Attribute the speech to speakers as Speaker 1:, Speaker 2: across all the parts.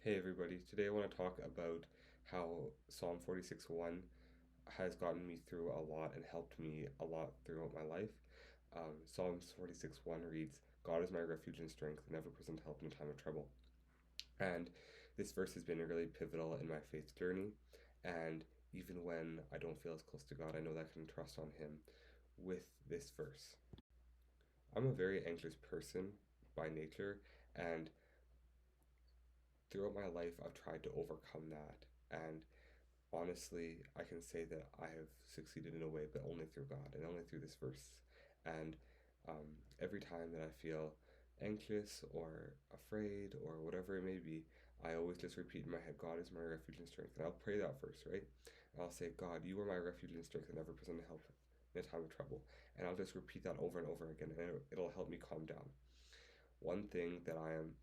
Speaker 1: Hey everybody, today I want to talk about how Psalm 46:1 has gotten me through a lot and helped me a lot throughout my life. Psalms 46:1 reads, God is my refuge and strength, and ever present help in time of trouble. And this verse has been really pivotal in my faith journey. And even when I don't feel as close to God, I know that I can trust on Him with this verse. I'm a very anxious person by nature, and throughout my life, I've tried to overcome that. And honestly, I can say that I have succeeded in a way, but only through God and only through this verse. And every time that I feel anxious or afraid or whatever it may be, I always just repeat in my head, God is my refuge and strength. And I'll pray that verse, right? And I'll say, God, you are my refuge and strength and ever present help in a time of trouble. And I'll just repeat that over and over again, and it'll help me calm down. One thing that I am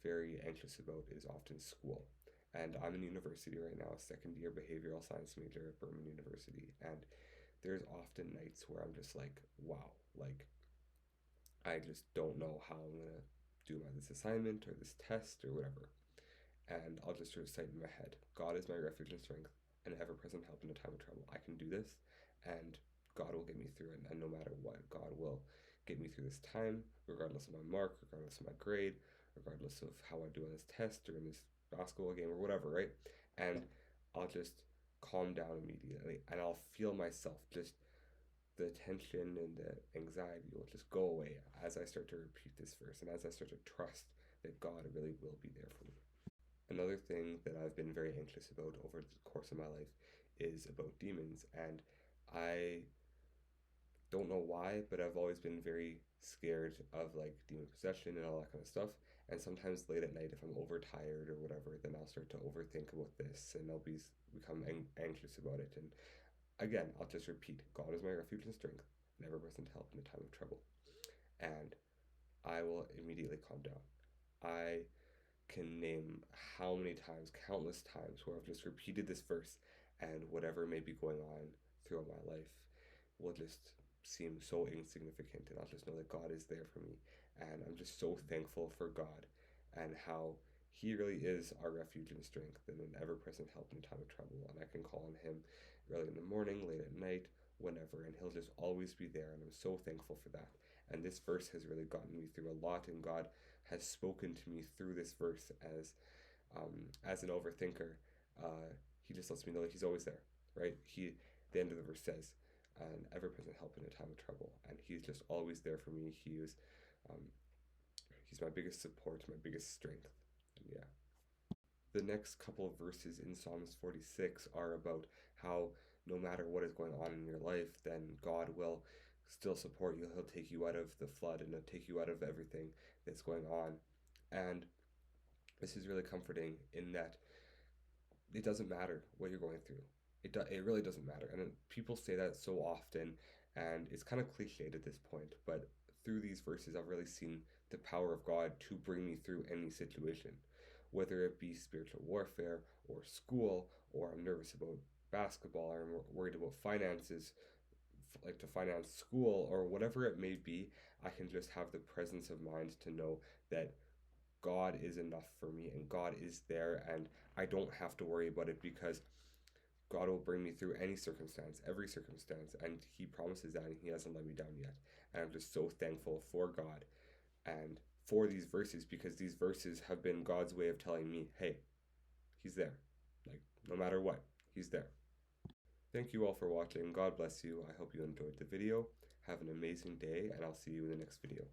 Speaker 1: very anxious about is often school. And I'm in university right now, a second year behavioral science major at Berman University. And there's often nights where I'm just like, wow, like I just don't know how I'm gonna do this assignment or this test or whatever. And I'll just recite in my head, God is my refuge and strength and ever present help in a time of trouble. I can do this, and God will get me through it. And no matter what, God will get me through this time, regardless of my mark, regardless of my grade, regardless of how I do on this test or in this basketball game or whatever, right? And I'll just calm down immediately, and I'll feel myself just the tension and the anxiety will just go away as I start to repeat this verse and as I start to trust that God really will be there for me. Another thing that I've been very anxious about over the course of my life is about demons, and I don't know why, but I've always been very scared of like demon possession and all that kind of stuff. And sometimes late at night, if I'm overtired or whatever, then I'll start to overthink about this, and become anxious about it. And again, I'll just repeat, God is my refuge and strength, never present help in a time of trouble, and I will immediately calm down. I can name how many times, countless times, where I've just repeated this verse, and whatever may be going on throughout my life will just seem so insignificant, and I'll just know that God is there for me. And I'm just so thankful for God and how He really is our refuge and strength and an ever present help in time of trouble. And I can call on Him early in the morning, late at night, whenever, and He'll just always be there. And I'm so thankful for that. And this verse has really gotten me through a lot, and God has spoken to me through this verse as an overthinker. He just lets me know that He's always there, right? The end of the verse says, an ever-present help in a time of trouble, and He's just always there for me. Um, he's my biggest support, my biggest strength, and yeah. The next couple of verses in Psalms 46 are about how no matter what is going on in your life, then God will still support you. He'll take you out of the flood, and He'll take you out of everything that's going on. And this is really comforting in that it doesn't matter what you're going through. It really doesn't matter. And people say that so often, and it's kind of cliched at this point, but through these verses, I've really seen the power of God to bring me through any situation, whether it be spiritual warfare or school, or I'm nervous about basketball, or I'm worried about finances, like to finance school, or whatever it may be. I can just have the presence of mind to know that God is enough for me and God is there, and I don't have to worry about it because God will bring me through any circumstance, every circumstance, and He promises that, and He hasn't let me down yet. And I'm just so thankful for God and for these verses, because these verses have been God's way of telling me, hey, He's there. Like, no matter what, He's there. Thank you all for watching. God bless you. I hope you enjoyed the video. Have an amazing day, and I'll see you in the next video.